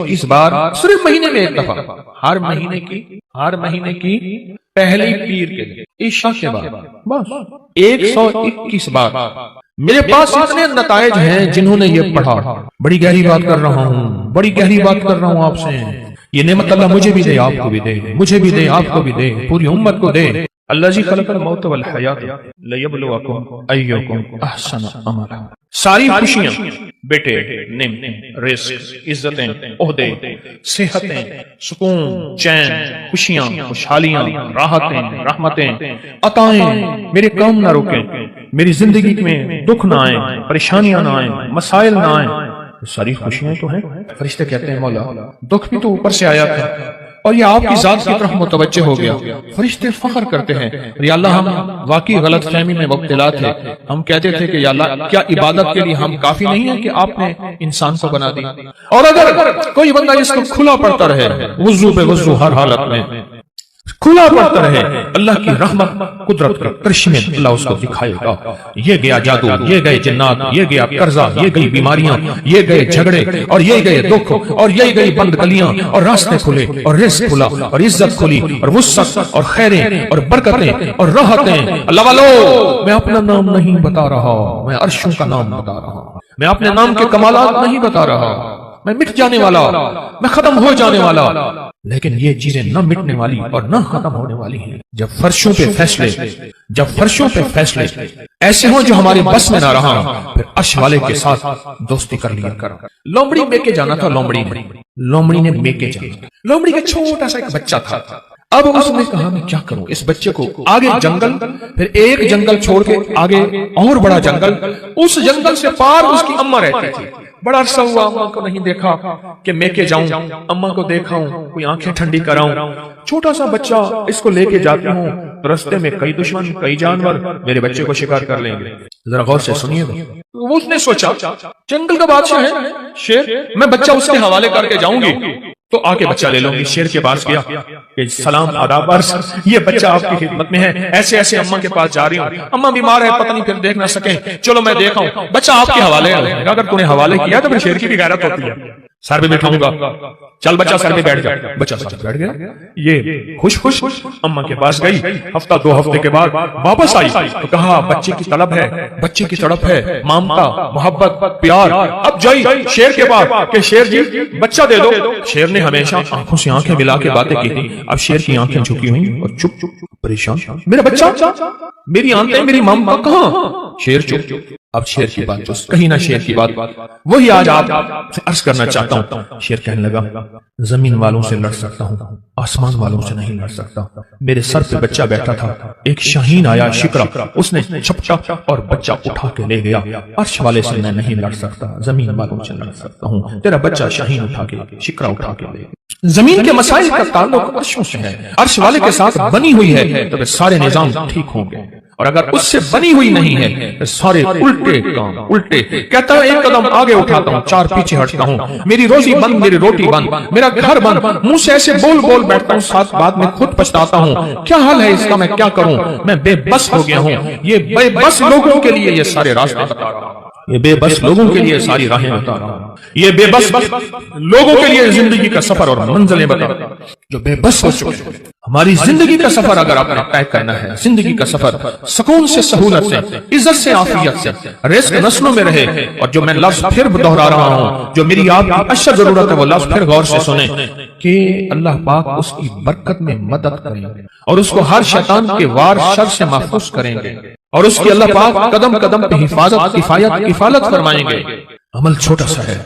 21 بار صرف مہینے میں ایک دفعہ، ہر مہینے کی پہلی پیر کے دن عشاء کے بعد بس 121 بار۔ میرے پاس اتنے نتائج ہیں جنہوں نے یہ پڑھا۔ بڑی گہری بات کر رہا ہوں آپ سے۔ یہ نعمت اللہ مجھے بھی دے، آپ کو بھی دے، مجھے بھی دے، آپ کو بھی دے، پوری امت کو دے۔ الذی خلق الموت والحیات لیبلوکم ایکم احسن عملا۔ ساری خوشیاں، بیٹے، نعمت، رزق، عزتیں، عہدے، صحتیں، سکون، چین، خوشیاں، خوشحالیاں، راحتیں، رحمتیں، عطائیں میرے کام نہ رکیں، میری زندگی میں دکھ نہ آئیں، پریشانیاں نہ آئیں، مسائل نہ آئیں۔ ساری خوشیاں تو ہیں۔ فرشتے کہتے ہیں مولا دکھ بھی تو اوپر سے آیا تھا اور یہ آپ کی ذات کی طرف متوجہ ہو گیا۔ فرشتے فخر کرتے ہیں، یا اللہ ہم واقعی غلط فہمی میں مبتلا تھے، ہم کہتے تھے کہ یا اللہ کیا عبادت کے لیے ہم کافی نہیں ہیں کہ آپ نے انسان کو بنا دی؟ اور اگر کوئی بندہ اس کو کھلا پڑتا رہے، وضو پہ وضو، ہر حالت میں کھلا پڑتا رہے، اللہ کی رحمت قدرت کا کرشمے اللہ اس کو دکھائے گا۔ یہ گیا جادو، یہ گئے جنات، یہ گیا قرضہ، یہ گئی بیماریاں، یہ گئے جھگڑے، اور یہ گئے دکھ، اور یہ گئی بند گلیاں، اور راستے کھلے، اور رزق کھلا، اور عزت کھلی، اور وسعت، اور خیریں، اور برکتیں، اور راحتیں۔ اللہ والو میں اپنا نام نہیں بتا رہا، میں عرشوں کا نام بتا رہا، میں اپنے نام کے کمالات نہیں بتا رہا۔ میں مٹ جانے والا، میں ختم ہو جانے والا، لیکن یہ چیزیں نہ مٹنے والی اور نہ ختم ہونے والی ہیں۔ جب فرشوں پہ فیصلے ایسے ہوں جو ہمارے بس میں نہ رہا، پھر عرش والے کے ساتھ دوستی کر لیا کر۔ لومڑی میکے جانا تھا، لومڑی نے میکے جانا۔ لومڑی کا چھوٹا سا ایک بچہ تھا۔ اب اس نے کہا میں کیا کروں، اس بچے کو آگے جنگل، پھر ایک جنگل چھوڑ کے آگے اور بڑا جنگل، اس جنگل سے پار اس کی اماں رہتی تھی۔ بڑا عرصہ ہوا اماں کو نہیں دیکھا کہ میں کے جاؤں، اماں کو دیکھاؤں، کوئی آنکھیں ٹھنڈی کراؤں۔ چھوٹا سا بچہ، اس کو لے کے جاتی ہوں، رستے میں کئی دشمن، کئی جانور میرے بچے کو شکار کر لیں گے۔ ذرا غور سے سنیے گا۔ اس نے سوچا جنگل کا بادشاہ ہے شیر، میں بچہ اس کے حوالے کر کے جاؤں گی تو آ کے بچہ لے لوں گی۔ شیر کے پاس گیا کہ سلام آداب عرض، یہ بچہ آپ کی خدمت میں ہے، ایسے ایسے اماں کے پاس جا رہی ہوں، اماں بیمار ہے، پتہ نہیں پھر دیکھ نہ سکیں، چلو میں دیکھا ہوں، بچہ آپ کے حوالے ہے۔ اگر تو نے حوالے کیا تو پھر شیر کی بھی غیرت ہوتی ہے۔ سر پہ بٹھاؤں گا، چل بچہ سر پہ بیٹھ جا۔ بچہ سر پہ بیٹھ گیا۔ یہ خوش اماں کے پاس گئی، ہفتہ 2 ہفتے کے بعد واپس آئی تو کہا بچے کی طلب ہے، مامتا، محبت، پیار۔ اب جائی شیر کے پاس کہ شیر جی بچہ دے دو۔ شیر نے ہمیشہ آنکھوں سے آنکھیں ملا کے باتیں کی تھی، اب شیر کی آنکھیں جھکی ہوئی اور چپ پریشان، میرا بچہ، میری آنکھیں، میری مامتا کہاں؟ شیر چپ۔ اب شیر کی بات جو کہیں نہ شیر کی بات وہی آج آپ سے عرض کرنا چاہتا ہوں۔ شیر کہنے لگا زمین والوں سے لڑ سکتا ہوں، آسمان والوں سے نہیں لڑ سکتا۔ میرے سر پہ بچہ بیٹھا تھا، ایک شاہین آیا شکرا، اس نے چھپٹا اور بچہ اٹھا کے لے گیا۔ عرش والے سے میں نہیں لڑ سکتا، زمین والوں سے لڑ سکتا ہوں۔ تیرا بچہ شاہین اٹھا کے، شکرا اٹھا کے لے گیا۔ زمین کے مسائل کا تعلق عرشوں سے ہے، عرش والے کے ساتھ بنی ہوئی ہے تو سارے نظام ٹھیک ہوں گے، اور اگر اس سے بنی ہوئی نہیں ہے تو سارے الٹے کام الٹے۔ کہتا ہے ایک قدم آگے اٹھاتا ہوں، 4 پیچھے ہٹتا ہوں، میری روزی بند، میری روٹی بند، میرا گھر بند، منہ سے ایسے بول بیٹھتا ہوں، ساتھ بعد میں خود پچھتاتا ہوں، کیا حل ہے اس کا، میں کیا کروں، میں بے بس ہو گیا ہوں۔ یہ بے بس لوگوں کے لیے یہ سارے راستے بتا رہا ہوں، یہ بے بس لوگوں کے لیے ساری راہیں بتا رہا ہوں، یہ بے بس لوگوں کے لیے زندگی کا سفر اور منزلیں بتا رہا ہوں جو بے بس ہو چکے ہیں۔ ہماری زندگی کا سفر اگر آپ نے طے کرنا ہے، زندگی کا سفر سکون سے، سہولت سے، عزت سے، عافیت سے، رزق نسلوں میں رہے۔ اور جو میں لفظ پھر دہرا رہا ہوں، جو میری آپ کی اشد ضرورت ہے، وہ لفظ پھر غور سے سنیں کہ اللہ پاک اس کی برکت میں مدد کریں گے اور اس کو ہر شیطان کے وار شر سے محفوظ کریں گے، اور اس کی اللہ پاک قدم قدم پہ حفاظت، کفالت فرمائیں گے۔ عمل چھوٹا سا ہے،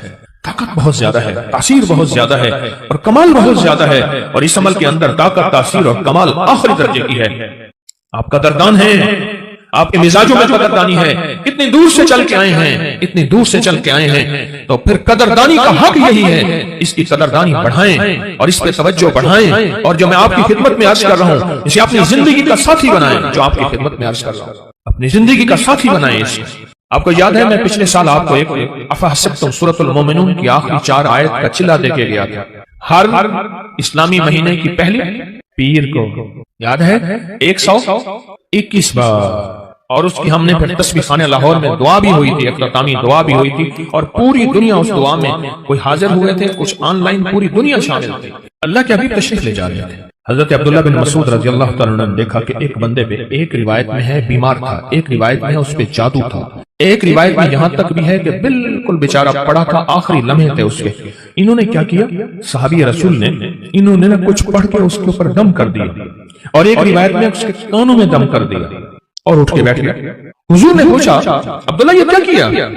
طاقت بہت زیادہ ہے، تاثیر بہت زیادہ ہے، اور کمال بہت زیادہ ہے، اور اس عمل کے اندر طاقت، تاثیر اور کمال آخری درجے کی ہے۔ آپ قدردان ہیں، آپ کے مزاجوں میں قدردانی ہے، اتنی دور سے چل کے آئے ہیں، تو پھر قدردانی کا حق یہی ہے، اس کی قدردانی بڑھائیں اور اس پہ توجہ بڑھائیں، اور جو میں آپ کی خدمت میں عرض کر رہا ہوں اسے اپنی زندگی کا ساتھی بنائیں، جو آپ کی خدمت میں عرض کر رہا ہوں اپنی زندگی کا ساتھی بنائیں اسے۔ آپ کو یاد ہے میں پچھلے سال آپ کو ایک افحسبتم سورۃ المومنون کی آخری 4 آیت کا چلا دے کے گیا تھا۔ ہر اسلامی مہینے کی پہلی پیر کو، یاد ہے، 121 بار اور اس کی ہم نے پھر تسبیح خانہ لاہور میں دعا بھی ہوئی تھی، اختتامی دعا بھی ہوئی تھی، اور پوری دنیا اس دعا میں کوئی حاضر ہوئے تھے، کچھ آن لائن پوری دنیا شامل تھی۔ اللہ کے حبیب تشریف لے جا رہے تھے۔ حضرت عبداللہ بن مسعود رضی اللہ تعالیٰ عنہ نے دیکھا کہ ایک بندے پہ، ایک روایت میں ہے بیمار تھا، ایک روایت میں ہے اس پہ جادو تھا، ایک روایت میں یہاں تک بھی ہے کہ بالکل بیچارہ پڑا تھا، آخری لمحے تھے اس کے۔ انہوں نے کیا کیا؟ صحابی رسول نے انہوں نے کچھ پڑھ کے اس کے اوپر دم کر دیا، اور ایک روایت میں اس کے کانوں میں دم کر دیا اور اٹھ کے بیٹھ گیا۔ حضور نے پوچھا عبداللہ یہ کیا کیا؟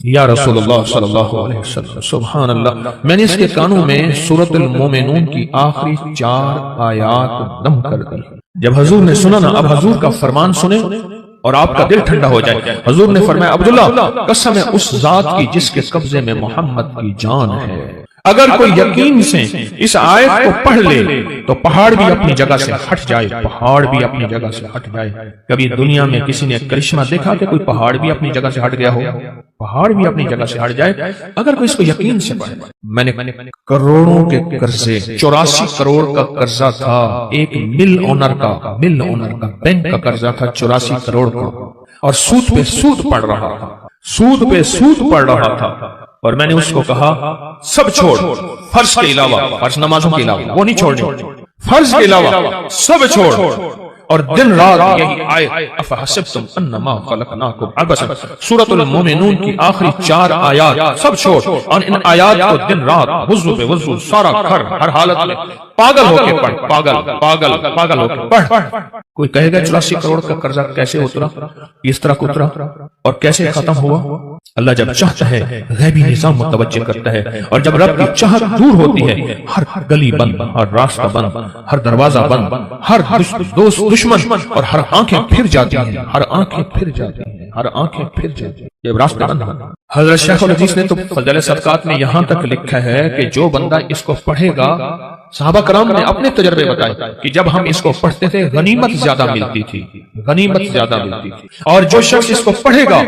یا رسول اللہ صلی اللہ علیہ وسلم سبحان اللہ، میں نے اس کے کانوں میں سورۃ المومنون کی آخری 4 آیات دم کر دی۔ جب حضور نے سنا نا، اب حضور کا فرمان سنیں اور آپ کا دل ٹھنڈا ہو جائے۔ حضور نے فرمایا عبداللہ قسم ہے اس ذات کی جس کے قبضے میں محمد کی جان ہے، اگر کوئی یقین سے اس آیت کو پڑھ لے تو پہاڑ بھی اپنی جگہ سے ہٹ جائے، پہاڑ بھی اپنی جگہ سے ہٹ جائے۔ کبھی دنیا میں کسی نے کرشمہ دیکھا کہ کوئی پہاڑ بھی اپنی جگہ سے ہٹ گیا ہو؟ پہاڑ بھی اپنی جگہ سے ہٹ جائے اگر کوئی اس کو یقین سے پڑھے۔ میں نے کروڑوں کے قرضے، 84 کروڑ کا قرضہ تھا، ایک مل اونر کا بینک کا قرضہ تھا 84 کروڑ کا، اور سود پہ سود پڑ رہا تھا، سود پہ سود پڑ رہا تھا، اور میں نے اس کو کہا سب چھوڑ، فرض کے علاوہ، فرض نمازوں کے علاوہ وہ نہیں چھوڑنے، فرض کے علاوہ سب چھوڑ، اور دن رات یہی آیت افحسبتم انما خلقناکم عبثا، سورۃ المومنون کی آخری 4 آیات سب چھوڑ، اور ان آیات کو دن رات وضو پہ وضو، سارا گھر ہر حالت میں پاگل ہو کے پڑھ، پاگل ہو کے پڑھ۔ کوئی کہے گا 84 کروڑ کا قرضہ کیسے اترا، اس طرح اترا اور کیسے ختم ہوا؟ اللہ جب چاہتا ہے غیبی نظام متوجہ کرتا ہے، اور جب رب کی چاہت دور ہوتی ہے ہر گلی بند، ہر راستہ بند، ہر دروازہ بند، ہر دوست دشمن، اور ہر آنکھیں پھر جاتی ہیں، ہر آنکھیں پھر جاتی ہیں، ہر آنکھیں پھر جاتی ہیں، یہ راستہ بند۔ حضرت شیخ الحدیث نے تو فضائل صدقات میں یہاں تک لکھا ہے کہ جو بندہ اس کو پڑھے گا، صحابہ کرام نے اپنے تجربے بتائے کہ جب ہم اس کو پڑھتے تھے غنیمت زیادہ ملتی تھی، غنیمت زیادہ ملتی تھی، اور جو شخص اس کو پڑھے گا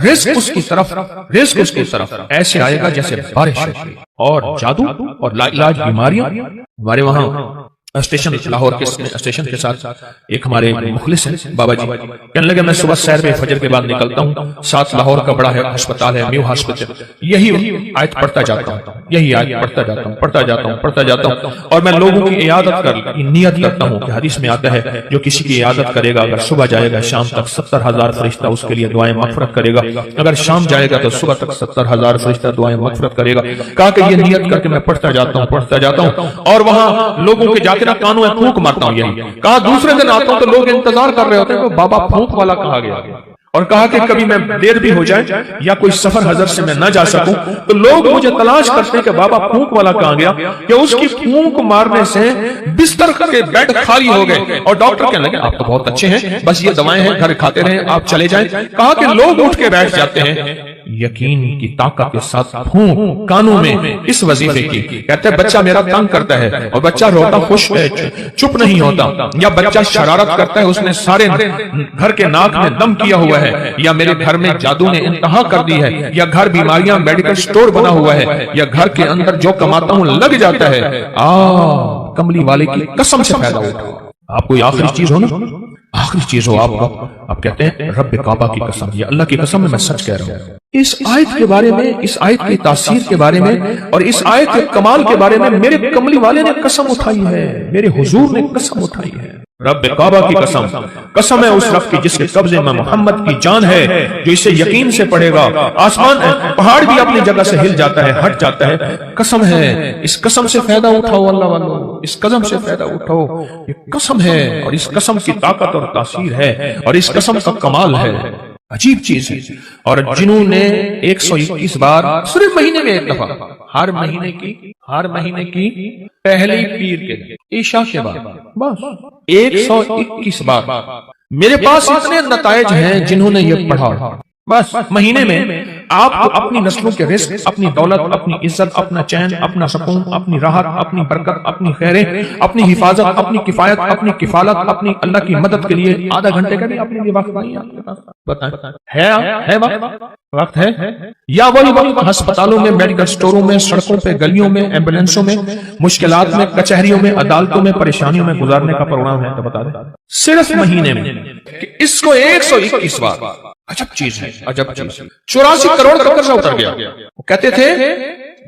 رزق اس کی طرف ایسے آئے گا جیسے بارش ہوتی، اور جادو اور لا علاج بیماریاں۔ ہمارے وہاں اسٹیشن لاہور کے اسٹیشن کے ساتھ ایک ہمارے مخلص ہیں بابا جی، کہنے لگے میں صبح سیر پہ فجر کے بعد نکلتا ہوں، ساتھ لاہور کا بڑا ہے ہسپتال ہے میو ہاسپٹل، یہی آیت پڑھتا جاتا ہوں، یہی آیت پڑھتا جاتا ہوں، اور میں لوگوں کی عیادت کر نیت کرتا ہوں کہ حدیث میں آتا ہے جو کسی کی عیادت کرے گا اگر صبح جائے گا شام تک 70,000 فرشتہ اس کے لیے دعائیں مغفرت کرے گا، اگر شام جائے گا تو صبح تک 70,000 فرشتہ دعائیں مغفرت کرے گا۔ کہا کہ یہ نیت کر کے میں پڑھتا جاتا ہوں، اور وہاں لوگوں کے جاتے کانوں میں پھونک مارتا ہوں، یہی کہا دوسرے دن آتا ہوں تو لوگ انتظار کر رہے ہوتے ہیں کہ بابا پھونک والا کہا گیا، اور کہا کہ کبھی میں دیر بھی ہو جائے یا کوئی سفر حضر سے میں نہ جا سکوں تو لوگ مجھے تلاش کرتے ہیں کہ بابا پھونک والا کہاں گیا، کہ اس کی پھونک مارنے سے بستر کے بیڈ خالی ہو گئے، اور ڈاکٹر کہنے لگے آپ تو بہت اچھے ہیں، بس یہ دوائیں ہیں گھر کھاتے رہیں، آپ چلے جائیں۔ کہا کہ لوگ اٹھ کے بیٹھ جاتے ہیں یقین کی طاقت کے ساتھ پھونک کانوں میں اس وظیفے کی، کہتے ہیں بچہ میرا تنگ کرتا ہے اور بچہ روتا خوش ہے چپ نہیں ہوتا، یا بچہ شرارت کرتا ہے اس نے سارے گھر کے ناک میں دم کیا ہوا ہے، یا میرے گھر میں جادو نے انتہا کر دی ہے، یا گھر بیماریاں میڈیکل سٹور بنا ہوا ہے، یا گھر کے اندر جو کماتا ہوں لگ جاتا ہے، کملی والے کی قسم سے فائدہ اٹھاؤ۔ آپ کوئی آخری چیز ہو نا، آخری چیز ہو آپ کا، آپ کہتے ہیں رب کعبہ کی قسم، یا اللہ کی قسم میں سچ کہہ رہا ہوں۔ اس آیت کے بارے میں، اس آیت کی تاثیر کے بارے میں، اور اس آیت کے کمال کے بارے میں میرے کملی والے نے قسم اٹھائی ہے، میرے حضور نے قسم اٹھائی ہے۔ رب کعبہ کی قسم، قسم ہے اس رب کی جس کے قبضے میں محمد کی جان ہے، جو اسے یقین سے پڑھے گا آسمان پہاڑ بھی اپنی جگہ سے ہل جاتا ہے، ہٹ جاتا ہے، قسم ہے، اس قسم سے فائدہ اٹھاؤ اللہ والو، اس قسم سے فائدہ اٹھاؤ، یہ قسم ہے، اور اس قسم کی طاقت اور تاثیر ہے، اور اس قسم کا کمال ہے، عجیب چیز ہے۔ اور جنہوں نے 121 بار صرف مہینے میں ایک دفعہ، ہر مہینے کی پہلی پیر کے دن عشاء کے بعد بس 121 بار، میرے پاس اتنے نتائج ہیں جنہوں نے یہ پڑھا، بس مہینے میں آپ کو اپنی نسلوں کے رزق، اپنی دولت، اپنی عزت، اپنا چین، اپنا سکون، اپنی راحت، اپنی برکت، اپنی خیریں، اپنی حفاظت، اپنی کفایت، اپنی کفالت، اپنی اللہ کی مدد کے لیے آدھا گھنٹے کا بھی اپنے لیے وقت نہیں ہے؟ بتائیں، ہے وقت ہے؟ یا وہی وقت ہسپتالوں میں، میڈیکل سٹوروں میں، سڑکوں پہ، گلیوں میں، ایمبولینسوں میں، مشکلات میں، کچہریوں میں، عدالتوں میں، پریشانیوں میں گزارنے کا پروگرام ہے؟ تو بتا دیں صرف مہینے میں کہ اس کو 121 بار، عجب چیز ہے، عجب چیز، 84 کروڑ کا قرضہ اتر گیا۔ وہ کہتے تھے،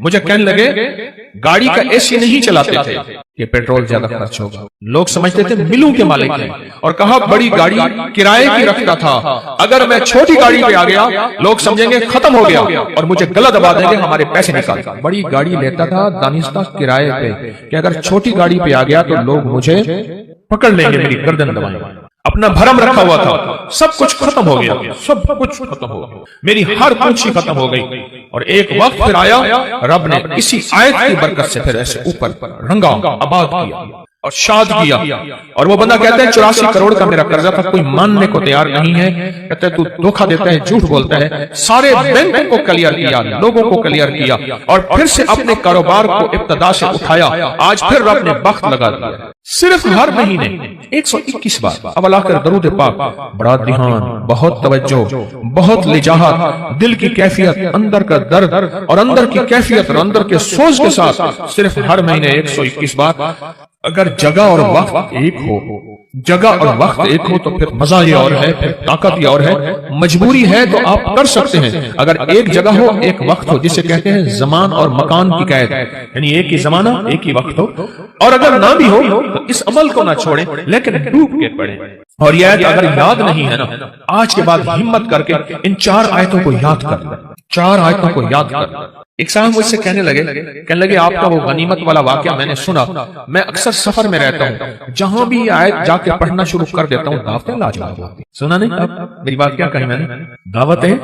مجھے کہنے لگے گاڑی کا اے سی نہیں چلاتے تھے کہ پیٹرول زیادہ خرچ ہوگا، لوگ سمجھتے تھے ملوں کے مالک ہیں، اور کہا بڑی گاڑی کرائے کی رکھتا تھا، اگر میں چھوٹی گاڑی پہ آ گیا لوگ سمجھیں گے ختم ہو گیا اور مجھے گلا دبا دیں گے، ہمارے پیسے نکال۔ بڑی گاڑی لیتا تھا دانستہ کرائے پہ کہ اگر چھوٹی گاڑی پہ آ گیا تو لوگ مجھے پکڑ لیں گے، میری گردن دبائیں گے۔ اپنا بھرم رکھا ہوا تھا، سب کچھ ختم ہو گیا، سب کچھ ختم ہو گیا، میری ہر پونچھی ختم ہو گئی۔ اور ایک وقت پھر آیا، رب نے اسی آیت کی برکت سے پھر ایسے اوپر رنگا آباد کیا اور شاد کیا۔ اور وہ بندہ کہتا ہے 84 کروڑ کا میرا قرضہ تھا، کوئی ماننے کو تیار نہیں ہے، کہتا ہے تو دھوکہ دیتا ہے، جھوٹ بولتا ہے۔ سارے بینکوں کو کلیئر کیا، لوگوں کو کلیئر کیا، اور پھر سے اپنے کاروبار کو ابتدا سے اٹھایا۔ آج پھر رب نے وقت لگا دیا، صرف ہر مہینے 121 بار اول آخر درود پاک، بڑا دھیان، بہت توجہ، بہت لجاہت، دل کی کیفیت، اندر کا درد اور اندر کی کیفیت اور اندر کے سوز کے ساتھ صرف ہر مہینے 121 بار۔ اگر جگہ اور وقت ایک ہو، جگہ اور وقت ایک ہو تو پھر مزہ یہ اور ہے، پھر طاقت یہ اور ہے۔ مجبوری ہے تو آپ کر سکتے ہیں، اگر ایک جگہ ہو، ایک وقت ہو، جسے کہتے ہیں زمان اور مکان کی قید، یعنی ایک ہی زمانہ، ایک ہی وقت ہو، اور اگر نہ بھی ہو تو اس عمل کو نہ چھوڑیں لیکن ڈوب کے پڑھیں۔ اور یہ آیت اگر یاد نہیں ہے نا، آج کے بعد ہمت کر کے ان 4 آیتوں کو یاد کر لیں، 4 آیتوں کو یاد کر لیں۔ ایک صاحب مجھ سے کہنے لگے آپ کا وہ غنیمت والا واقعہ میں نے سنا، میں اکثر سفر میں رہتا ہوں، جہاں بھی یہ آیت جا کے پڑھنا شروع کر دیتا ہوں دعوتیں لاجواب ہوتی ہیں۔ سنا نہیں اب میری بات کیا کہی میں نے؟ دعوتیں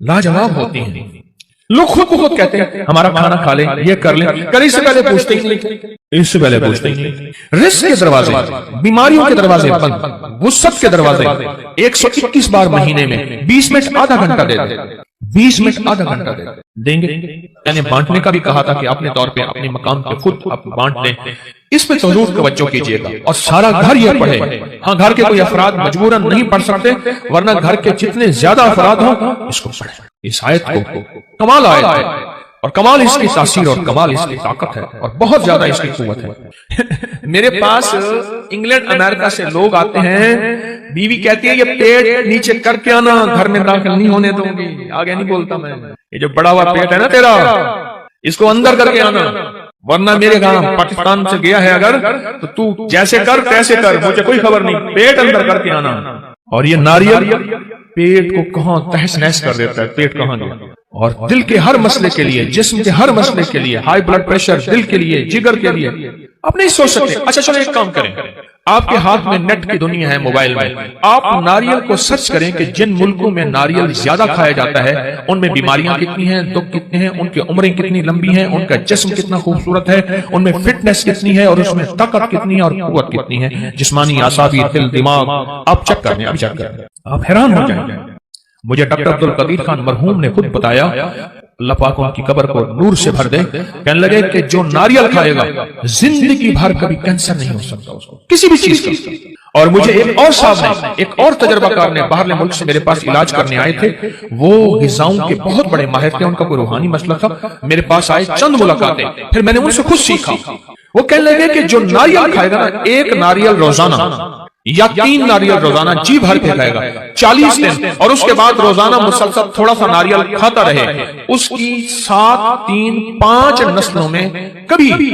لاجواب ہوتی ہیں۔ لوگ خود کو خود کہتے ہیں ہمارا کھانا کھا لیں، یہ کر لیں، کرنے سے پہلے پوچھتے ہی نہیں، اس سے پہلے پوچھتے ہی نہیں۔ رزق کے دروازے، بیماریوں کے دروازے بند، وسعت کے دروازے 121 بار مہینے میں 20 منٹ آدھا گھنٹہ دے دیں، 20 منٹ آدھا گھنٹہ دیں گے۔ میں نے بانٹنے کا بھی کہا تھا کہ اپنے طور پہ اپنے مقام پہ خود آپ بانٹ دیں، اس پہ ضرور توجہ کیجیے گا، اور سارا گھر یہ پڑھے۔ ہاں گھر کے کوئی افراد مجبوراً نہیں پڑھ سکتے، ورنہ گھر کے جتنے زیادہ افراد ہوں اس کو پڑھیں، اس آیت کو۔ کمال آیت ہے، اور کمال اس کی تاثیر اور کمال اس کی طاقت ہے، اور بہت زیادہ اس کی قوت ہے۔ میرے پاس انگلینڈ امریکہ سے لوگ آتے ہیں، بیوی کہتی ہے یہ پیٹ نیچے کر کے آنا، گھر میں داخل نہیں ہونے دوں گی، آگے نہیں بولتا میں، یہ جو بڑا ہوا پیٹ ہے نا تیرا، اس کو اندر کر کے آنا، ورنہ میرے گھر پاکستان سے گیا ہے اگر تو جیسے کر تیسے کر، مجھے کوئی خبر نہیں، پیٹ اندر کر کے آنا۔ اور یہ ناریل پیٹ کو کہاں تہس نہس کر دیتا ہے، پیٹ کہاں گیا۔ اور دل کے ہر مسئلے کے لیے، جسم کے ہر مسئلے کے لیے، ہائی بلڈ پریشر، دل کے لیے، جگر کے لیے، آپ نہیں سوچ سکتے۔ اچھا چلو ایک کام کریں، آپ کے ہاتھ میں نیٹ کی دنیا ہے، موبائل میں، آپ ناریل کو سرچ کریں کہ جن ملکوں میں ناریل زیادہ کھایا جاتا ہے ان میں بیماریاں کتنی ہیں، دکھ کتنے ہیں، ان کی عمریں کتنی لمبی ہیں، ان کا جسم کتنا خوبصورت ہے، ان میں فٹنس کتنی ہے، اور اس میں طاقت کتنی ہے اور قوت کتنی ہے، جسمانی، اعصابی، دل، دماغ، آپ چیک کریں، آپ چیک کریں، آپ حیران ہو جائیں گے۔ مجھے ڈاکٹر عبدالقدیر خان مرحوم نے خود بتایا، اللہ پاک ان کی قبر کو نور سے بھر دے، کہنے لگے کہ جو ناریل کھائے گا زندگی بھر کبھی کینسر نہیں ہو سکتا اس کو، کسی بھی چیز کا۔ اور مجھے ایک اور صاحب نے، ایک اور تجربہ کار نے باہرلے ملک سے میرے پاس علاج کرنے آئے تھے، وہ غذاؤں کے بہت بڑے ماہر تھے، ان کا کوئی روحانی مسئلہ تھا، میرے پاس آئے، چند ملاقاتیں، پھر میں نے ان سے خود سیکھا۔ وہ کہنے لگے کہ جو ناریل کھائے گا نا، 1 ناریل روزانہ یا 3 ناریل روزانہ جی بھر کے کھائے گا 40 دن، اور اس کے بعد روزانہ مسلسل تھوڑا سا ناریل کھاتا رہے، اس کی 7، 3، 5 نسلوں میں کبھی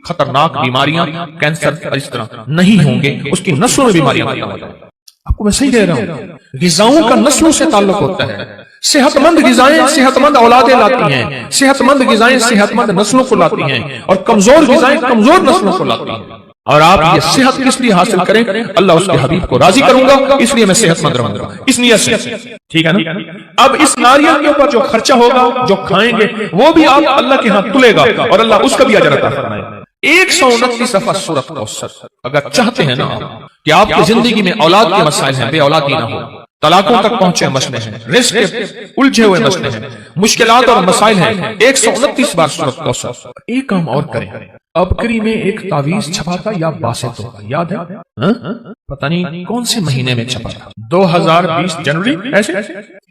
خطرناک بیماریاں، کینسر اس طرح نہیں ہوں گے، اس کی نسلوں میں بیماریاں ختم ہو جائیں۔ آپ کو میں صحیح کہہ رہا ہوں، غذاؤں کا نسلوں سے تعلق ہوتا ہے۔ صحت مند غذائیں صحت مند اولادیں لاتی ہیں، صحت مند غذائیں صحت مند نسلوں کو لاتی ہیں، اور کمزور غذائیں کمزور نسلوں کو لاتی ہیں۔ اور آپ یہ صحت کس لیے حاصل کریں؟ اللہ اس کے حبیب کو راضی کروں گا، اس لیے میں صحت مند رہوں گا، اس نیت سے، ٹھیک ہے نا؟ اب اس ناریل کے اوپر جو خرچہ ہوگا، جو کھائیں گے، وہ بھی آپ اللہ کے ہاں تلے گا، اور اللہ اس کا بھی اجر عطا فرمائے گا۔ 129 دفعہ سورۃ کوثر۔ اگر چاہتے ہیں نا کہ آپ کی زندگی میں اولاد کے مسائل ہیں، بے اولادی نہ ہو، طلاقوں تک پہنچے مسئلے ہیں، رزق کے الجھے ہوئے مسئلے ہیں، مشکلات اور مسائل ہیں۔ 129 بار سورۃ کوثر۔ ایک کام اور کریں، ابکری میں ایک تعویذ چھپا تھا یا باسط ہوگا، یاد ہے؟ پتہ نہیں کون سے مہینے میں چھپا تھا، 2020 جنوری، ایسے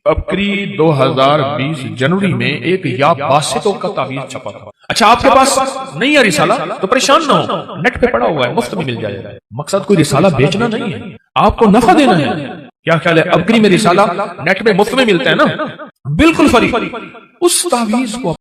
ابکری 2020 جنوری میں ایک یا باسطوں کا تعویذ چھپا تھا۔ اچھا آپ کے پاس نہیں ہے رسالہ تو پریشان نہ ہو، نیٹ پہ پڑا ہوا ہے، مفت میں مل جائے گا۔ مقصد کوئی رسالہ بیچنا نہیں ہے، آپ کو نفع دینا ہے۔ کیا خیال ہے ابکری میں رسالہ نیٹ میں مفت میں ملتا ہے نا، بالکل فری۔ اس تعویذ کو